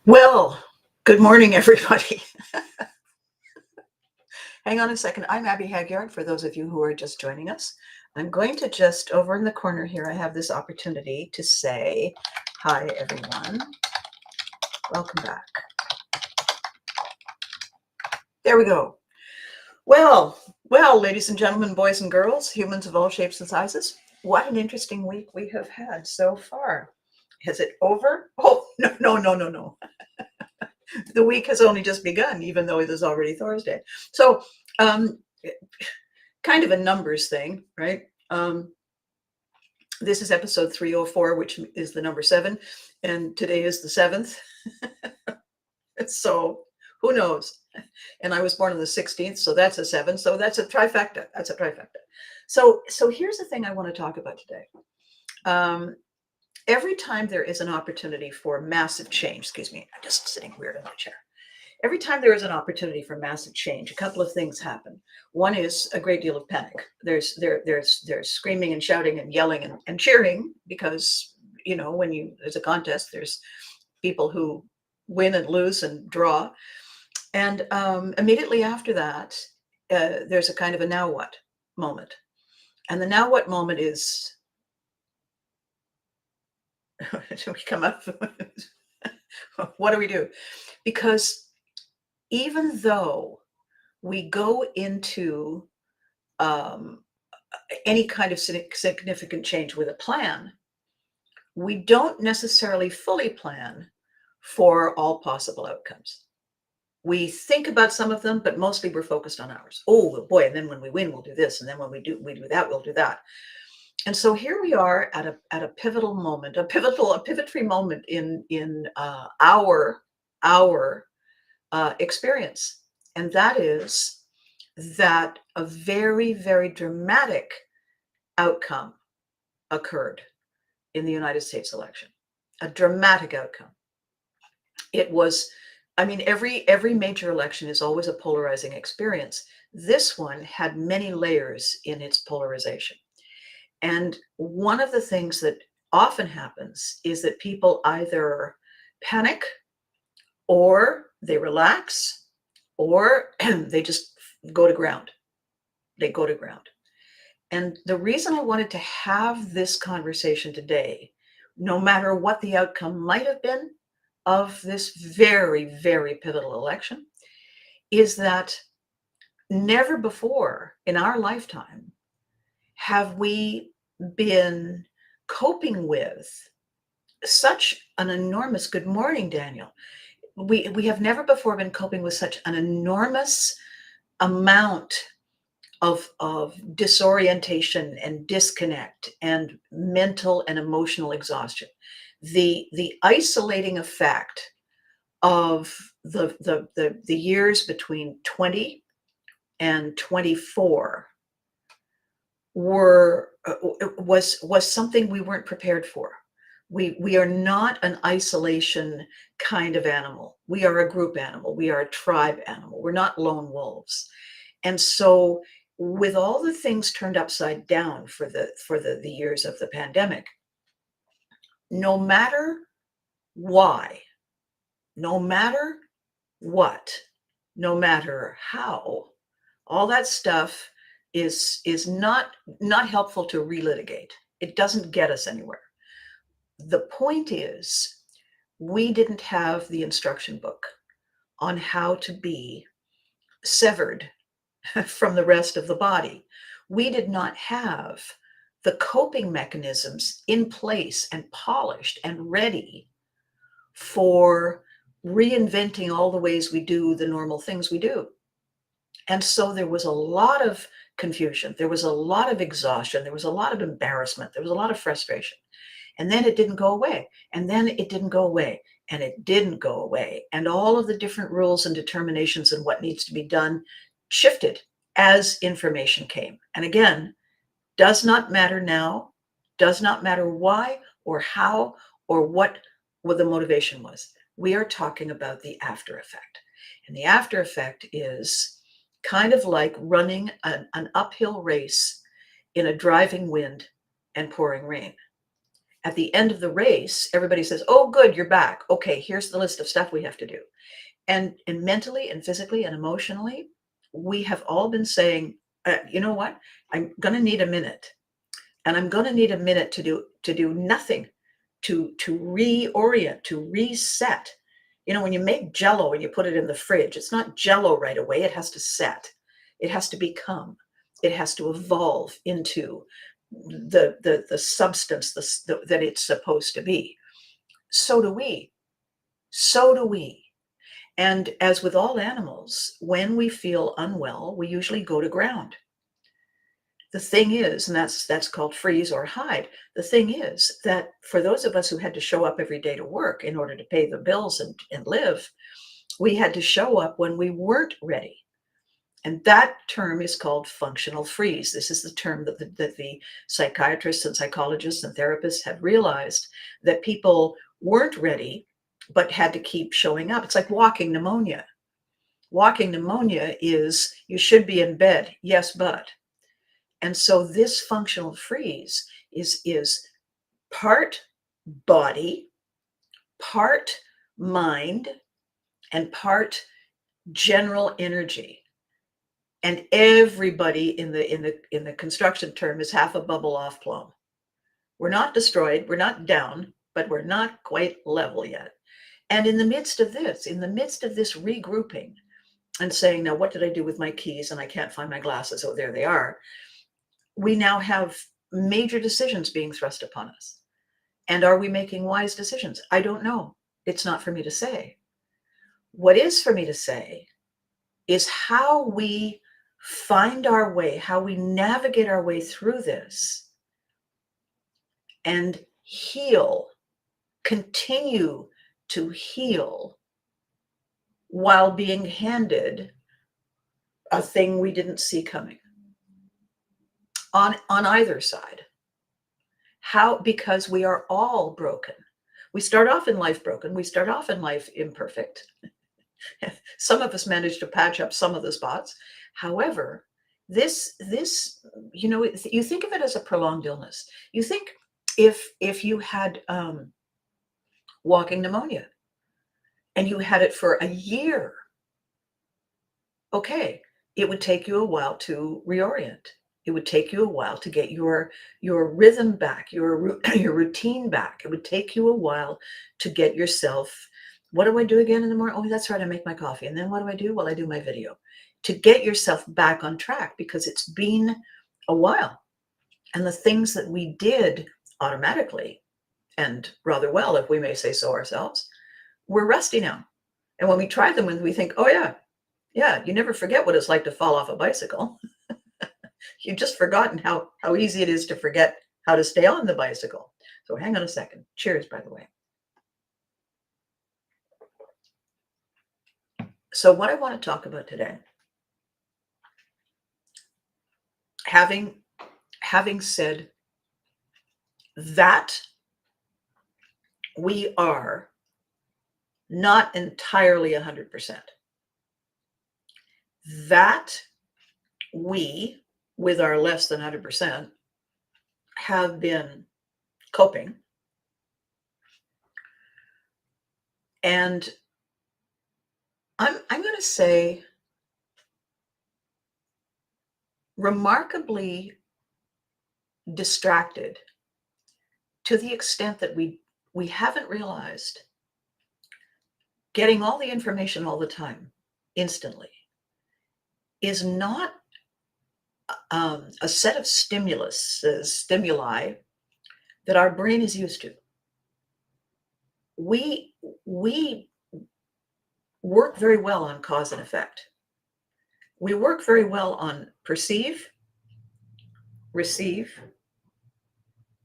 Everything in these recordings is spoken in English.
Well, good morning, everybody. Hang on a second. I'm Abby Hagyard, for those of you who are just joining us. I'm going to just, over in the corner here, I have this opportunity to say, hi, everyone. Welcome back. There we go. Well, ladies and gentlemen, boys and girls, humans of all shapes and sizes, what an interesting week we have had so far. Is it over? Oh, no. The week has only just begun, even though it is already Thursday. So, um, kind of a numbers thing, right? This is episode 304, which is the number 7, and today is the 7th. So who knows? And I was born on the 16th, so that's a 7. So that's a trifecta. So here's the thing I want to talk about today. Every time there is an opportunity for massive change, excuse me, I'm just sitting weird in my chair. Every time there is an opportunity for massive change, a couple of things happen. One is a great deal of panic. There's screaming and shouting and yelling and cheering because, when there's a contest, there's people who win and lose and draw. And immediately after that, there's a kind of a now what moment. And the now what moment is, we come up, what do we do? Because even though we go into any kind of significant change with a plan, we don't necessarily fully plan for all possible outcomes. We think about some of them, but mostly we're focused on ours. Oh boy, and then when we win, we'll do this, and then when we do that, we'll do that. And so here we are at a pivotal moment, a Pivotry moment in our experience, and that is that a very, very dramatic outcome occurred in the United States election. A dramatic outcome. It was, every major election is always a polarizing experience. This one had many layers in its polarization. And one of the things that often happens is that people either panic or they relax or they just go to ground. They go to ground. And the reason I wanted to have this conversation today, no matter what the outcome might have been of this very, very pivotal election, is that never before in our lifetime have we been coping with such an enormous, good morning, Daniel. We have never before been coping with such an enormous amount of disorientation and disconnect and mental and emotional exhaustion. The isolating effect of the years between 20 and 24 was something we weren't prepared for. We are not an isolation kind of animal. We are a group animal. We are a tribe animal. We're not lone wolves. And so with all the things turned upside down for the years of the pandemic, no matter why, no matter what, no matter how, all that stuff is not helpful to relitigate. It doesn't get us anywhere. The point is, we didn't have the instruction book on how to be severed from the rest of the body. We did not have the coping mechanisms in place and polished and ready for reinventing all the ways we do the normal things we do. And so there was a lot of confusion. There was a lot of exhaustion. There was a lot of embarrassment. There was a lot of frustration. And then it didn't go away. And then it didn't go away. And it didn't go away. And all of the different rules and determinations and what needs to be done shifted as information came. And again, does not matter now, does not matter why or how or what the motivation was. We are talking about the after effect. And the after effect is kind of like running an uphill race in a driving wind and pouring rain. At the end of the race, everybody says, "Oh, good, you're back. Okay, here's the list of stuff we have to do." And mentally and physically and emotionally, we have all been saying, you know what? I'm going to need a minute, and I'm going to need a minute to do nothing, to reorient, to reset. When you make jello and you put it in the fridge, it's not jello right away. It has to set. It has to become. It has to evolve into the substance that it's supposed to be. So do we. So do we. And as with all animals, when we feel unwell, we usually go to ground. The thing is, and that's called freeze or hide. The thing is that for those of us who had to show up every day to work in order to pay the bills and live, we had to show up when we weren't ready. And that term is called functional freeze. This is the term that the psychiatrists and psychologists and therapists have realized, that people weren't ready, but had to keep showing up. It's like walking pneumonia. Walking pneumonia is, you should be in bed, yes, but. And so this functional freeze is part body, part mind, and part general energy. And everybody in the construction term is half a bubble off plumb. We're not destroyed, we're not down, but we're not quite level yet. And in the midst of this regrouping and saying, now what did I do with my keys? And I can't find my glasses. Oh, there they are. We now have major decisions being thrust upon us. And are we making wise decisions? I don't know. It's not for me to say. What is for me to say is how we find our way, how we navigate our way through this and heal, continue to heal while being handed a thing we didn't see coming on either side. How? Because we are all broken. We start off in life broken. We start off in life imperfect. Some of us manage to patch up some of the spots. However, this, you think of it as a prolonged illness. You think if you had walking pneumonia and you had it for a year, okay, it would take you a while to reorient. It would take you a while to get your rhythm back, your routine back. It would take you a while to get yourself. What do I do again in the morning? Oh, that's right, I make my coffee. And then what do I do? Well, I do my video. To get yourself back on track, because it's been a while. And the things that we did automatically, and rather well, if we may say so ourselves, we're rusty now. And when we try them, we think, oh yeah, you never forget what it's like to fall off a bicycle. You've just forgotten how easy it is to forget how to stay on the bicycle. So hang on a second. Cheers, by the way. So what I want to talk about today, having said that we are not entirely 100%, that we, with our less than 100%, have been coping. And I'm going to say remarkably distracted, to the extent that we haven't realized getting all the information all the time, instantly, is not a set of stimuli that our brain is used to. We work very well on cause and effect. We work very well on perceive, receive,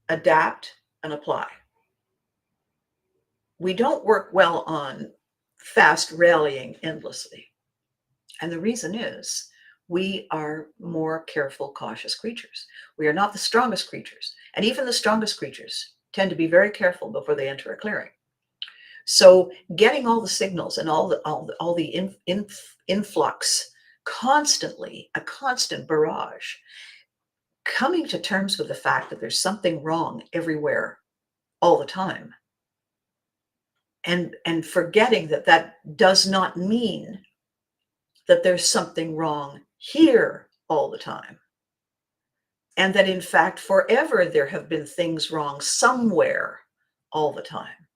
adapt, and apply. We don't work well on fast rallying endlessly. And the reason is we are more careful, cautious creatures. We are not the strongest creatures. And even the strongest creatures tend to be very careful before they enter a clearing. So getting all the signals and all the influx constantly, a constant barrage, coming to terms with the fact that there's something wrong everywhere all the time, and forgetting that that does not mean that there's something wrong here all the time, and that in fact forever there have been things wrong somewhere all the time,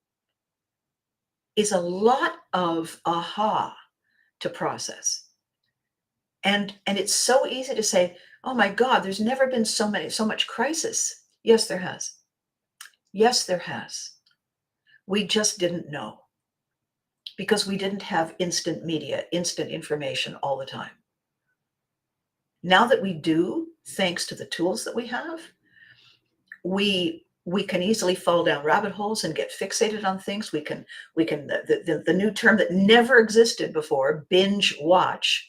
is a lot of aha to process. And it's so easy to say, oh my God, there's never been so much crisis. Yes, there has. Yes, there has. We just didn't know because we didn't have instant media, instant information all the time. Now that we do, thanks to the tools that we have, we can easily fall down rabbit holes and get fixated on things. We can the new term that never existed before, binge watch,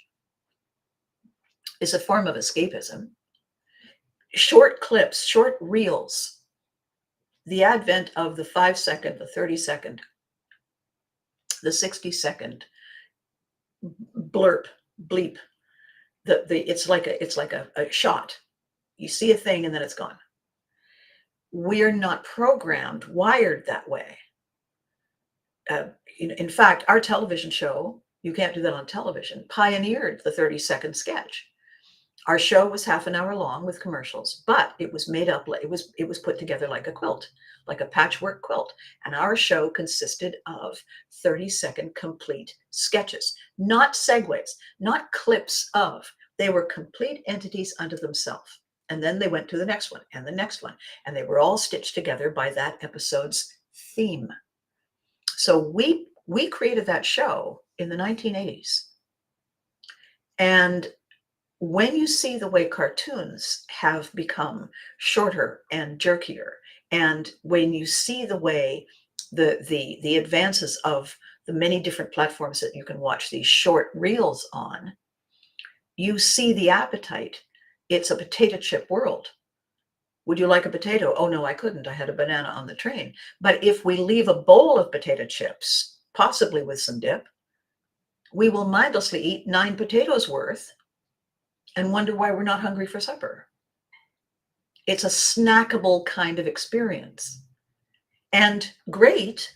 is a form of escapism. Short clips, short reels, the advent of the 5 second, the 30 second, the 60 second blurb, bleep, it's like a shot. You see a thing and then it's gone. We're not programmed, wired that way. In fact, our television show, you can't do that on television, pioneered the 30-second sketch. Our show was half an hour long with commercials, but it was made up, it was put together like a quilt, like a patchwork quilt. And our show consisted of 30-second complete sketches, not segues, not clips of. They were complete entities unto themselves. And then they went to the next one and the next one, and they were all stitched together by that episode's theme. So we created that show in the 1980s. And when you see the way cartoons have become shorter and jerkier, and when you see the way the advances of the many different platforms that you can watch these short reels on, you see the appetite. It's a potato chip world. Would you like a potato? Oh no, I couldn't. I had a banana on the train. But if we leave a bowl of potato chips, possibly with some dip, we will mindlessly eat 9 potatoes worth and wonder why we're not hungry for supper. It's a snackable kind of experience. And great,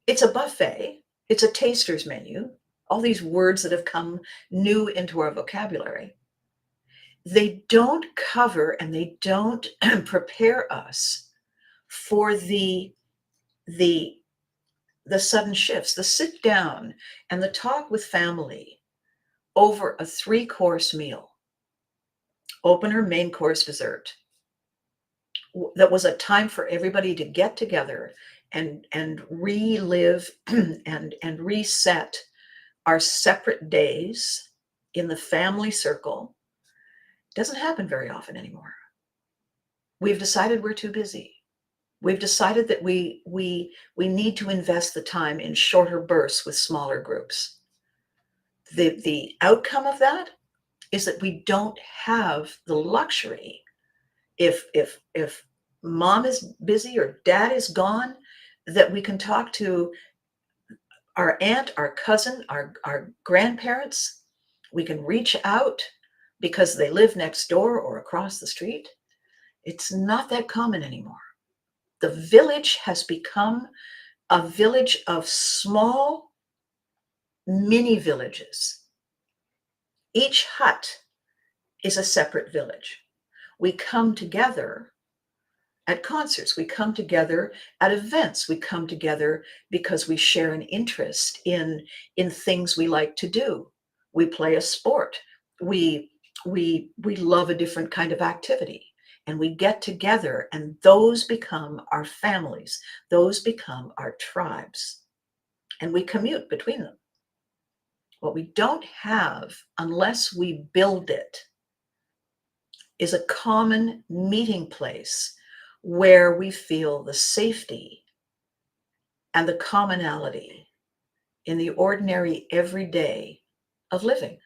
it's a buffet, it's a taster's menu, all these words that have come new into our vocabulary. They don't cover and they don't prepare us for the sudden shifts, the sit down and the talk with family over a 3-course meal, opener, main course, dessert. That was a time for everybody to get together and relive and reset our separate days in the family circle. Doesn't happen very often anymore. We've decided we're too busy. We've decided that we need to invest the time in shorter bursts with smaller groups. The outcome of that is that we don't have the luxury, if mom is busy or dad is gone, that we can talk to our aunt, our cousin, our grandparents. We can reach out because they live next door or across the street. It's not that common anymore. The village has become a village of small mini villages. Each hut is a separate village. We come together at concerts. We come together at events. We come together because we share an interest in things we like to do. We play a sport. We love a different kind of activity. And we get together, and those become our families. Those become our tribes. And we commute between them. What we don't have, unless we build it, is a common meeting place where we feel the safety and the commonality in the ordinary everyday of living,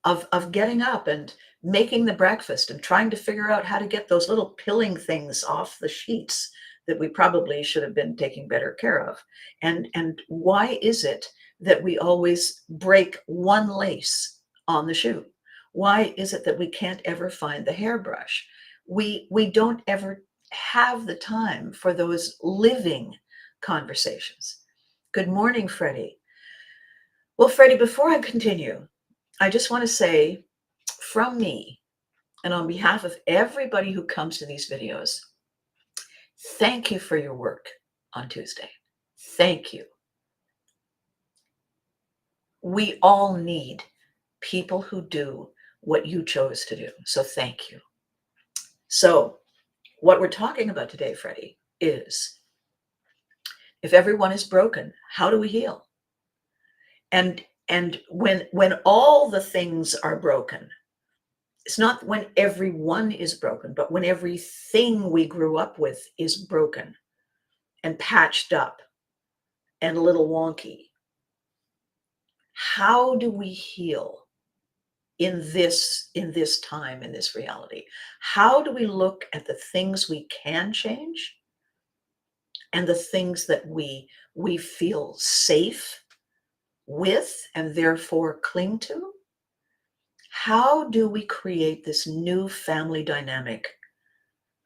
of getting up and making the breakfast and trying to figure out how to get those little pilling things off the sheets that we probably should have been taking better care of. And why is it that we always break one lace on the shoe? Why is it that we can't ever find the hairbrush? We don't ever have the time for those living conversations. Good morning, Freddie. Well, Freddie, before I continue, I just want to say from me and on behalf of everybody who comes to these videos, thank you for your work on Tuesday. Thank you. We all need people who do what you chose to do. So thank you. So, what we're talking about today, Freddie, is if everyone is broken, how do we heal? And when all the things are broken, it's not when everyone is broken, but when everything we grew up with is broken and patched up and a little wonky. How do we heal in this time, in this reality? How do we look at the things we can change and the things that we feel safe with and therefore cling to? How do we create this new family dynamic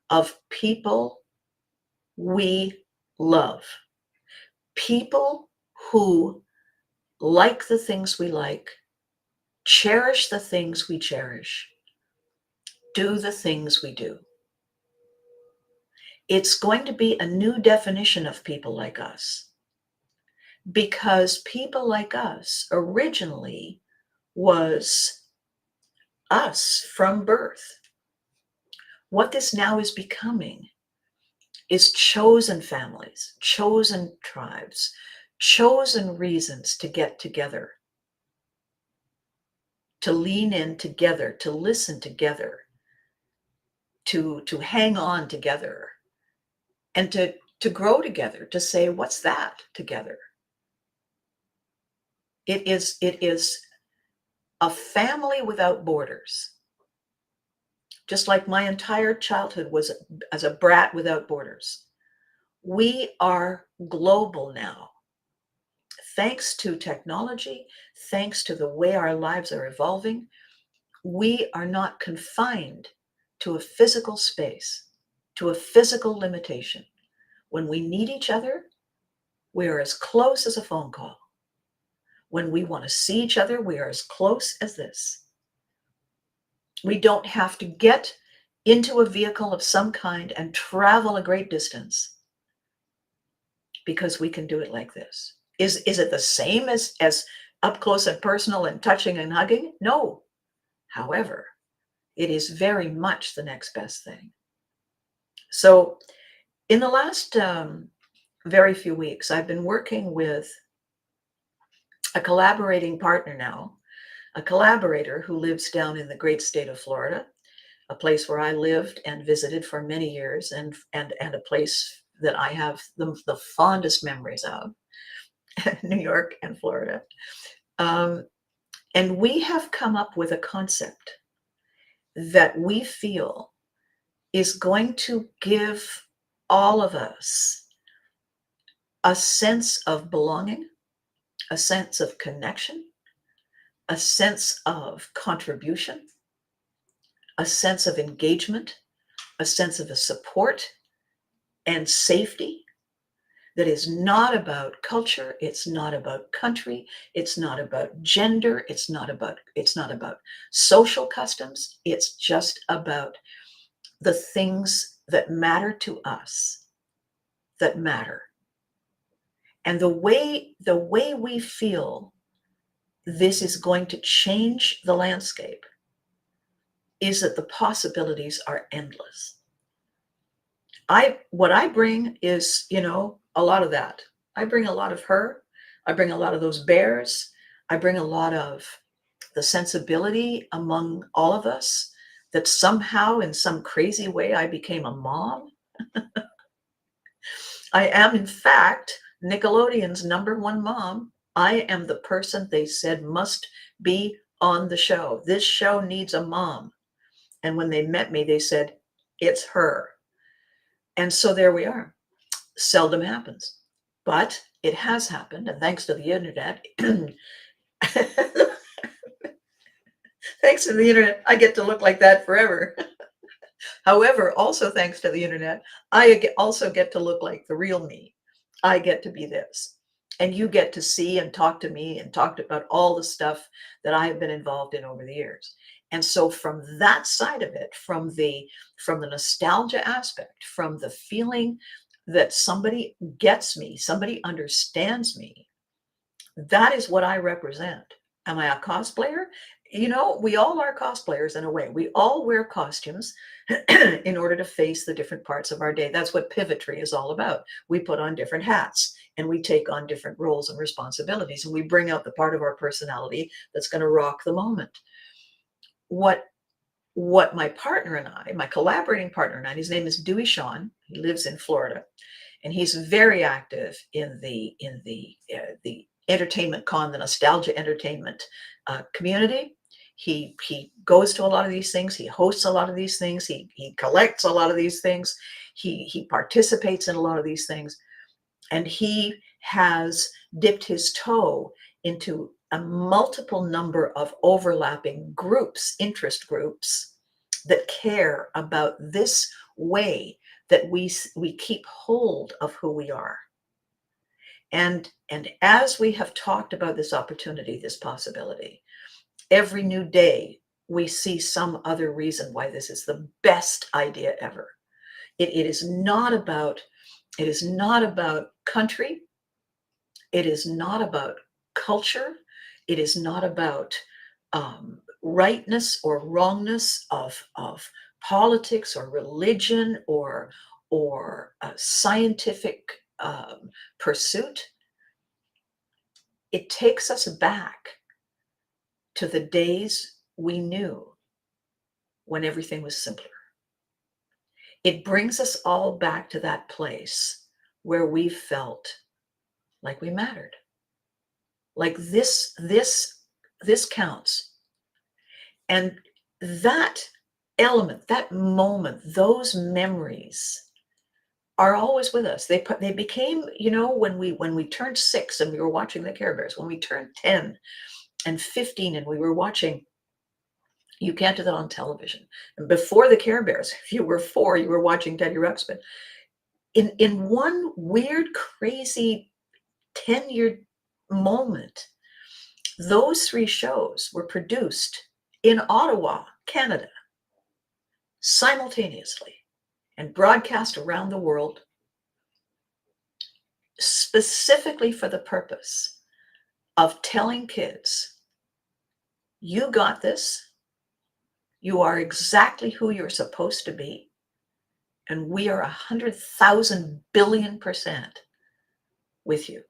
of people we love, people who like the things we like, cherish the things we cherish, do the things we do? It's going to be a new definition of people like us, because people like us originally was us from birth. What this now is becoming is chosen families, chosen tribes, chosen reasons to get together, to lean in together, to listen together, to hang on together, and to grow together, to say, what's that together? It is a family without borders. Just like my entire childhood was as a brat without borders. We are global now. Thanks to technology, thanks to the way our lives are evolving, we are not confined to a physical space, to a physical limitation. When we need each other, we are as close as a phone call. When we want to see each other, we are as close as this. We don't have to get into a vehicle of some kind and travel a great distance, because we can do it like this. Is it the same as up close and personal and touching and hugging? No. However, it is very much the next best thing. So in the last very few weeks, I've been working with a collaborating partner now, a collaborator who lives down in the great state of Florida, a place where I lived and visited for many years, and a place that I have the fondest memories of, New York and Florida. And we have come up with a concept that we feel is going to give all of us a sense of belonging, a sense of connection, a sense of contribution, a sense of engagement, a sense of a support and safety that is not about culture, it's not about country, it's not about gender, it's not about social customs, it's just about the things that matter to us, that matter. And the way we feel this is going to change the landscape is that the possibilities are endless. What I bring is, a lot of that. I bring a lot of her. I bring a lot of those bears. I bring a lot of the sensibility among all of us that somehow, in some crazy way, I became a mom. I am, in fact, Nickelodeon's #1 mom. I am the person they said must be on the show. This show needs a mom. And when they met me, they said, it's her. And so there we are. Seldom happens, but it has happened. And thanks to the internet, thanks to the internet, I get to look like that forever. However, also thanks to the internet, also get to look like the real me. I get to be this. And you get to see and talk to me and talk about all the stuff that I have been involved in over the years. And so from that side of it, from the nostalgia aspect, from the feeling that somebody gets me, somebody understands me, that is what I represent. Am I a cosplayer? We all are cosplayers in a way. We all wear costumes in order to face the different parts of our day. That's what Pivotry is all about. We put on different hats and we take on different roles and responsibilities, and we bring out the part of our personality that's going to rock the moment. What what my partner and I, my collaborating partner and I, his name is Dewey Sean. He lives in Florida, and he's very active in the entertainment the nostalgia entertainment community. He goes to a lot of these things. He hosts a lot of these things. He collects a lot of these things. He participates in a lot of these things, and he has dipped his toe into a multiple number of overlapping groups, interest groups that care about this way that we keep hold of who we are. And as we have talked about this opportunity, this possibility, every new day we see some other reason why this is the best idea ever. It is not about country. It is not about culture. It is not about rightness or wrongness of politics or religion or scientific pursuit. It takes us back to the days we knew when everything was simpler. It brings us all back to that place where we felt like we mattered. Like this counts. And that element, that moment, those memories are always with us. They became, when we turned 6 and we were watching the Care Bears, when we turned 10 and 15 and we were watching, you can't do that on television. And before the Care Bears, if you were 4, you were watching Teddy Ruxpin. In one weird, crazy 10-year moment, those 3 shows were produced in Ottawa, Canada, simultaneously and broadcast around the world, specifically for the purpose of telling kids, you got this, you are exactly who you're supposed to be, and we are 100,000 billion% with you.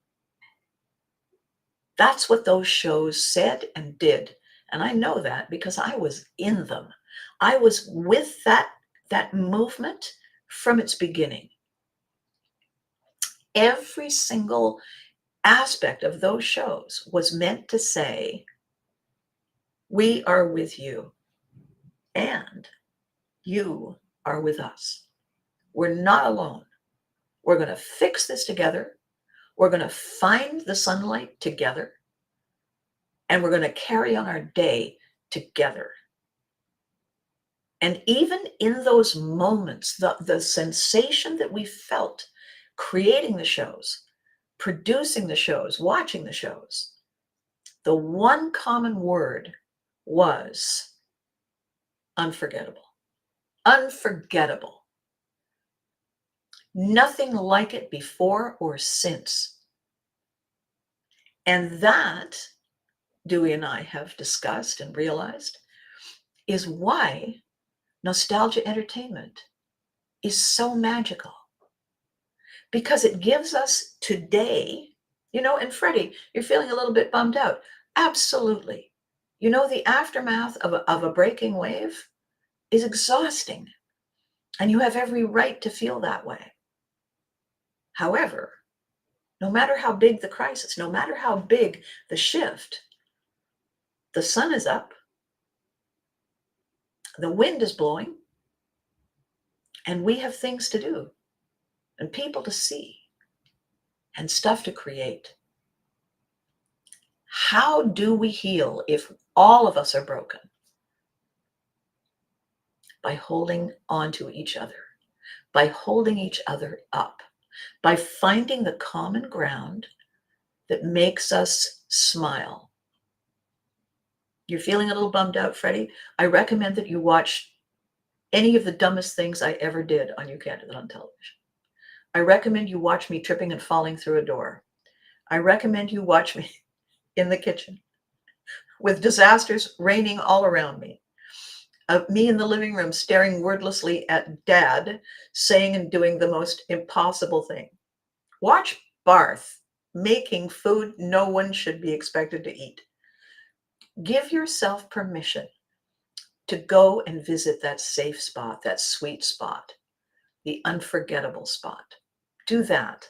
That's what those shows said and did. And I know that because I was in them. I was with that movement from its beginning. Every single aspect of those shows was meant to say, we are with you and you are with us. We're not alone. We're going to fix this together. We're going to find the sunlight together. And we're going to carry on our day together. And even in those moments, the sensation that we felt creating the shows, producing the shows, watching the shows, the one common word was unforgettable. Unforgettable. Nothing like it before or since. And that, Dewey and I have discussed and realized, is why nostalgia entertainment is so magical. Because it gives us today, and Freddie, you're feeling a little bit bummed out. Absolutely. The aftermath of a breaking wave is exhausting. And you have every right to feel that way. However, no matter how big the crisis, no matter how big the shift, the sun is up, the wind is blowing, and we have things to do and people to see and stuff to create. How do we heal if all of us are broken? by holding on to each other, by holding each other up, by finding the common ground that makes us smile. You're feeling a little bummed out, Freddie? I recommend that you watch any of the dumbest things I ever did on You Can't Do That on television. I recommend you watch me tripping and falling through a door. I recommend you watch me in the kitchen with disasters raining all around me. Me in the living room staring wordlessly at Dad saying and doing the most impossible thing. Watch Barth making food no one should be expected to eat. Give yourself permission to go and visit that safe spot, that sweet spot, the unforgettable spot. Do that.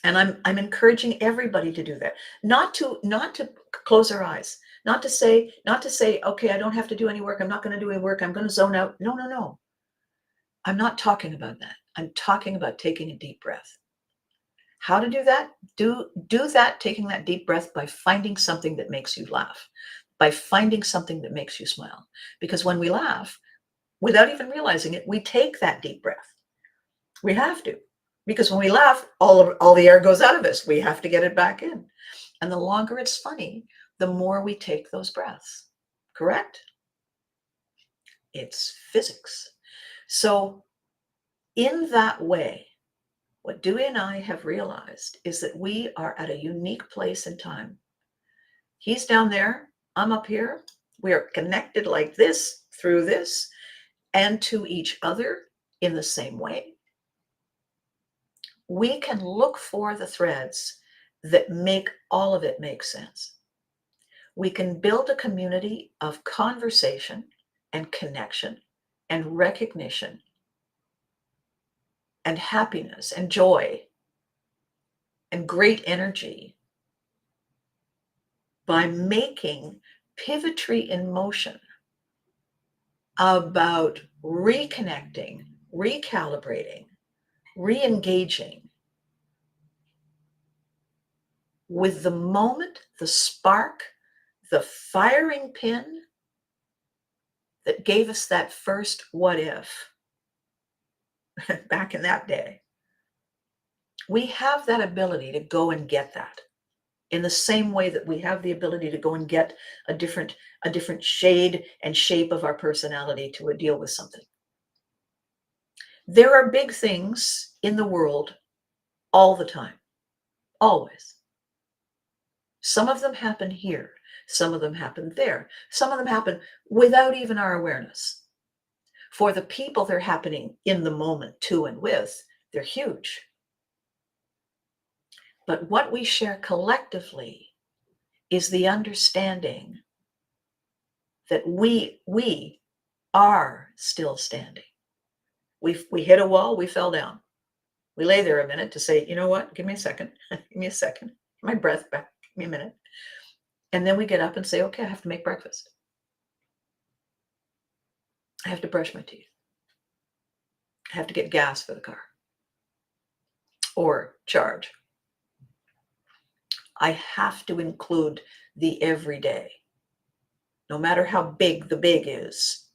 And I'm encouraging everybody to do that. Not to close our eyes, not to say, okay, I don't have to do any work. I'm not going to do any work. I'm going to zone out. No, no, no. I'm not talking about that. I'm talking about taking a deep breath. How to do that? Do that, taking that deep breath, by finding something that makes you laugh, by finding something that makes you smile. Because when we laugh, without even realizing it, we take that deep breath. We have to. Because when we laugh, all the air goes out of us. We have to get it back in. And the longer it's funny, the more we take those breaths. Correct? It's physics. So in that way, what Dewey and I have realized is that we are at a unique place in time. He's down there, I'm up here. We are connected like this, through this, and to each other in the same way. We can look for the threads that make all of it make sense. We can build a community of conversation and connection and recognition and happiness and joy and great energy by making Pivotry in motion about reconnecting, recalibrating, re-engaging with the moment, the spark, the firing pin that gave us that first what if back in that day. We have that ability to go and get that in the same way that we have the ability to go and get a different shade and shape of our personality to deal with something. There are big things in the world all the time, always. Some of them happen here. Some of them happen there. Some of them happen without even our awareness. For the people they're happening in the moment to and with, they're huge. But what we share collectively is the understanding that we are still standing. We hit a wall, we fell down. We lay there a minute to say, you know what, give me a second, give me a second, my breath back, give me a minute. And then we get up and say, okay, I have to make breakfast. I have to brush my teeth. I have to get gas for the car or charge. I have to include the everyday. No matter how big the big is,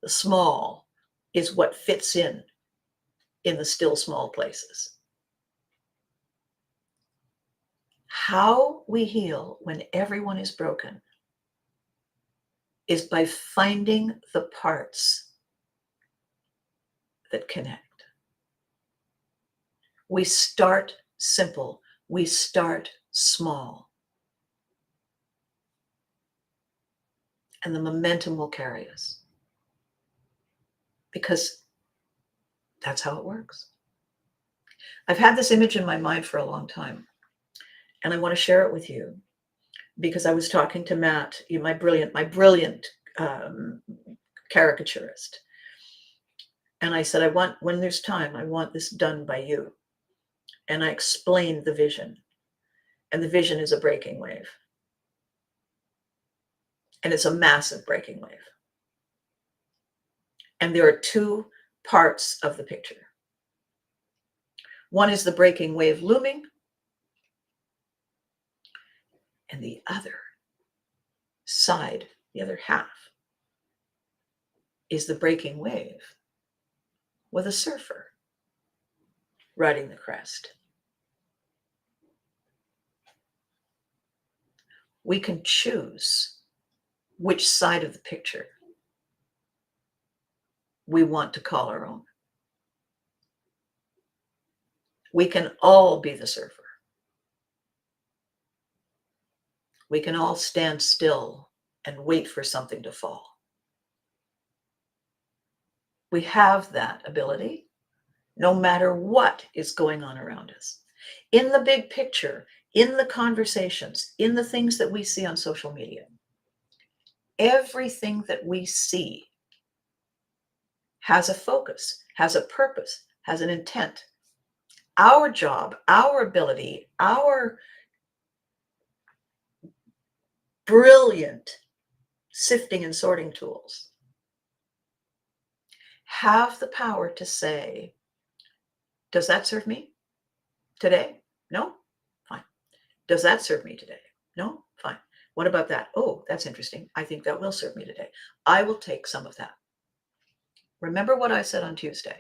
the small is what fits in the still small places. How we heal when everyone is broken is by finding the parts that connect. We start simple. We start small. And the momentum will carry us. Because that's how it works. I've had this image in my mind for a long time. And I want to share it with you because I was talking to Matt, my brilliant caricaturist. And I said, when there's time, I want this done by you. And I explained the vision. And the vision is a breaking wave. And it's a massive breaking wave. And there are two parts of the picture. One is the breaking wave looming. And the other side, the other half, is the breaking wave with a surfer riding the crest. We can choose which side of the picture we want to call our own. We can all be the surfer. We can all stand still and wait for something to fall. We have that ability no matter what is going on around us. In the big picture, in the conversations, in the things that we see on social media, everything that we see has a focus, has a purpose, has an intent. Our job, our ability, our brilliant sifting and sorting tools have the power to say, does that serve me today? No? Fine. Does that serve me today? No? Fine. What about that? Oh, that's interesting. I think that will serve me today. I will take some of that. Remember what I said on Tuesday.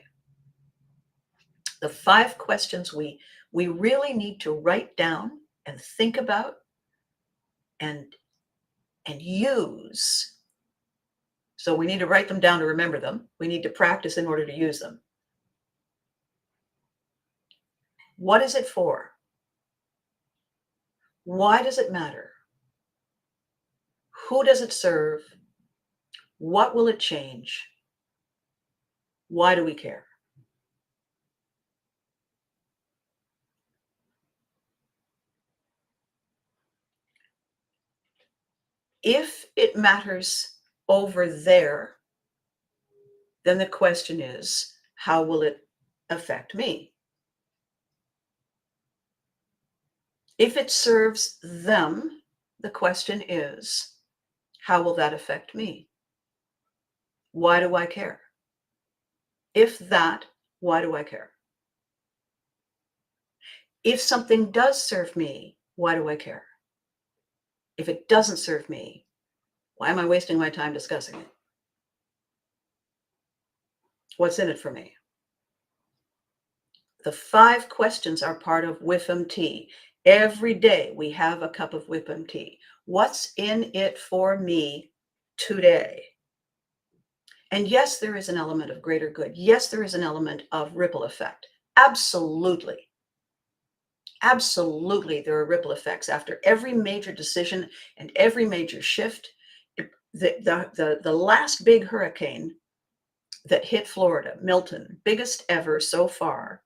The 5 questions we really need to write down and think about and use. So we need to write them down to remember them. We need to practice in order to use them. What is it for? Why does it matter? Who does it serve? What will it change? Why do we care? If it matters over there, then the question is, how will it affect me? If it serves them, the question is, how will that affect me? Why do I care? If that, why do I care? If something does serve me, why do I care? If it doesn't serve me, why am I wasting my time discussing it? What's in it for me? The 5 questions are part of Whipham tea. Every day we have a cup of Whipham tea. What's in it for me today? And yes, there is an element of greater good. Yes, there is an element of ripple effect. Absolutely. Absolutely, there are ripple effects. After every major decision and every major shift, the last big hurricane that hit Florida, Milton, biggest ever so far,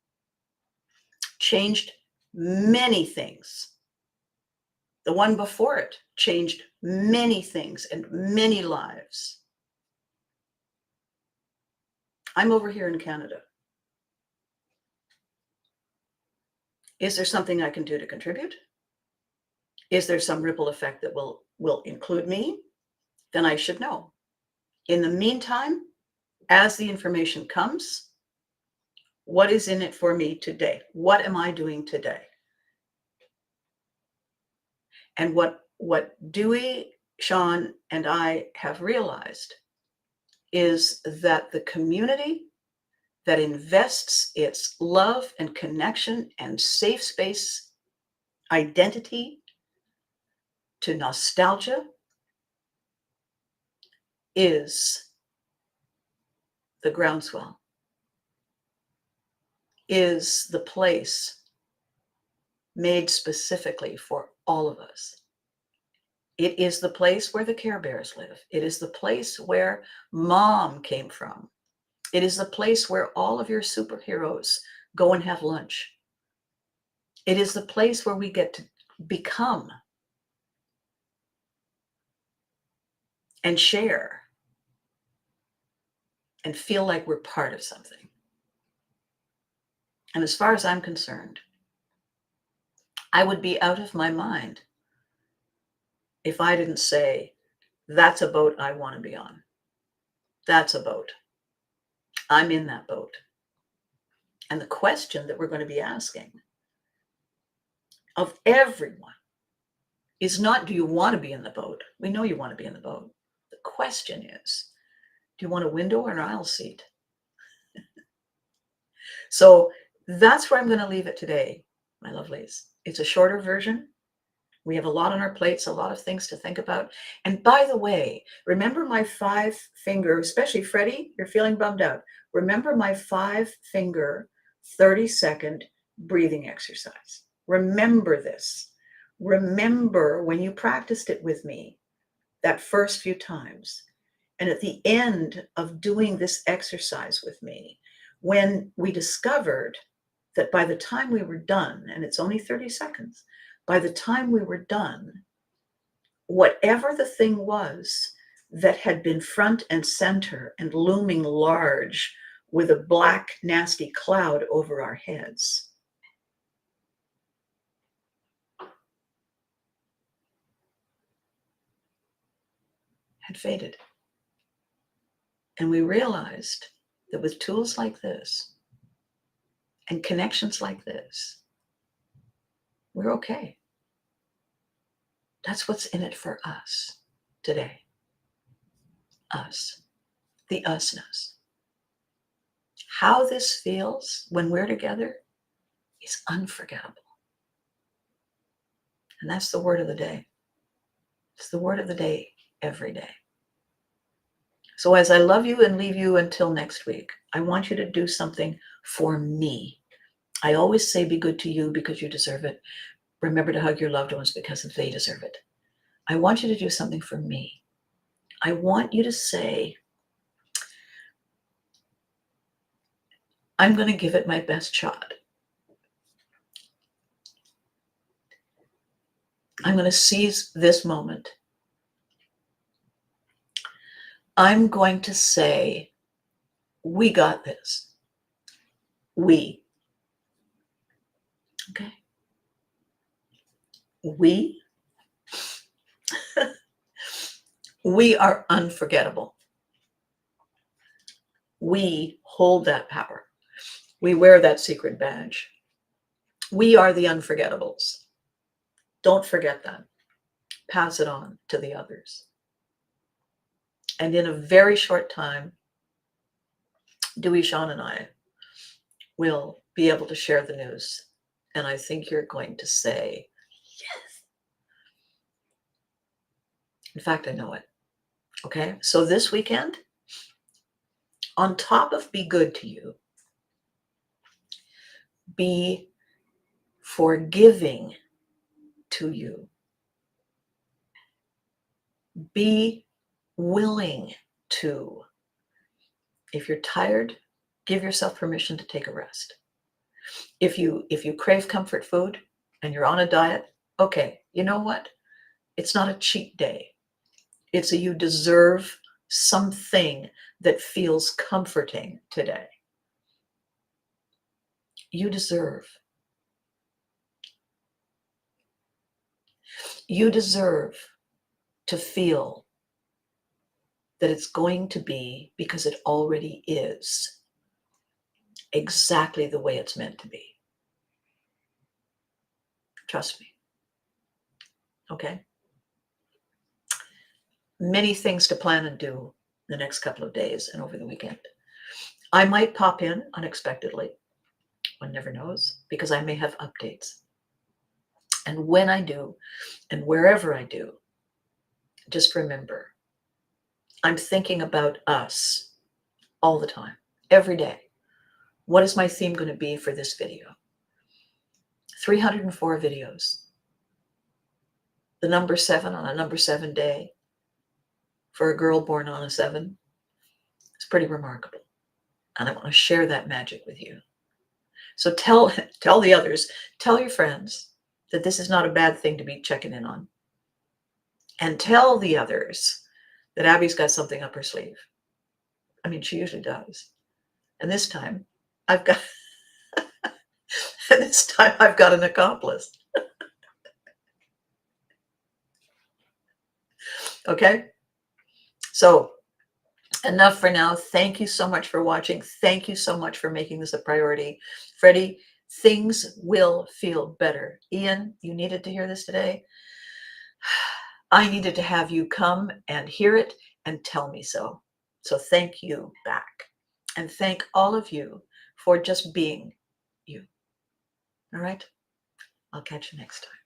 changed many things. The one before it changed many things and many lives. I'm over here in Canada. Is there something I can do to contribute? Is there some ripple effect that will include me? Then I should know. In the meantime, as the information comes, what is in it for me today? What am I doing today? And what Dewey, Sean, and I have realized is that the community that invests its love and connection and safe space identity to nostalgia is the groundswell, is the place made specifically for all of us. It is the place where the Care Bears live. It is the place where Mom came from. It is the place where all of your superheroes go and have lunch. It is the place where we get to become and share and feel like we're part of something. And as far as I'm concerned, I would be out of my mind if I didn't say, that's a boat I want to be on. That's a boat. I'm in that boat. And the question that we're going to be asking of everyone is not, do you want to be in the boat? We know you want to be in the boat. The question is, Do you want a window or an aisle seat? So that's where I'm going to leave it today, my lovelies. It's a shorter version. We have a lot on our plates, a lot of things to think about. And by the way, remember my 5-finger, especially Freddie, you're feeling bummed out. Remember my 5-finger, 30-second breathing exercise. Remember this. Remember when you practiced it with me that first few times. And at the end of doing this exercise with me, when we discovered that by the time we were done, and it's only 30 seconds, by the time we were done, whatever the thing was that had been front and center and looming large with a black, nasty cloud over our heads, had faded. And we realized that with tools like this and connections like this, we're okay. That's what's in it for us today. Us. The usness. How this feels when we're together is unforgettable. And that's the word of the day. It's the word of the day every day. So as I love you and leave you until next week, I want you to do something for me. I always say be good to you because you deserve it. Remember to hug your loved ones because they deserve it. I want you to do something for me. I want you to say, I'm going to give it my best shot. I'm going to seize this moment. I'm going to say, we got this. We. Okay? We. We are unforgettable. We hold that power. We wear that secret badge. We are the unforgettables. Don't forget that. Pass it on to the others. And in a very short time, Dewey, Sean, and I will be able to share the news. And I think you're going to say, yes. In fact, I know it. Okay? So this weekend, on top of be good to you, be forgiving to you. Be willing to. If you're tired, give yourself permission to take a rest. If you crave comfort food and you're on a diet, okay, you know what? It's not a cheat day. It's a you deserve something that feels comforting today. You deserve. You deserve to feel that it's going to be, because it already is, exactly the way it's meant to be. Trust me. Okay? Many things to plan and do the next couple of days and over the weekend. I might pop in unexpectedly. One never knows, because I may have updates. And when I do, and wherever I do, just remember, I'm thinking about us all the time, every day. What is my theme going to be for this video? 304 videos. The number 7 on a number 7 day for a girl born on a 7 is pretty remarkable. And I want to share that magic with you. So tell the others, tell your friends that this is not a bad thing to be checking in on. And tell the others that Abby's got something up her sleeve. I mean, she usually does. And this time I've got an accomplice. Okay? So enough for now. Thank you so much for watching. Thank you so much for making this a priority. Freddie, things will feel better. Ian, you needed to hear this today. I needed to have you come and hear it and tell me so. So thank you back. And thank all of you for just being you. All right? I'll catch you next time.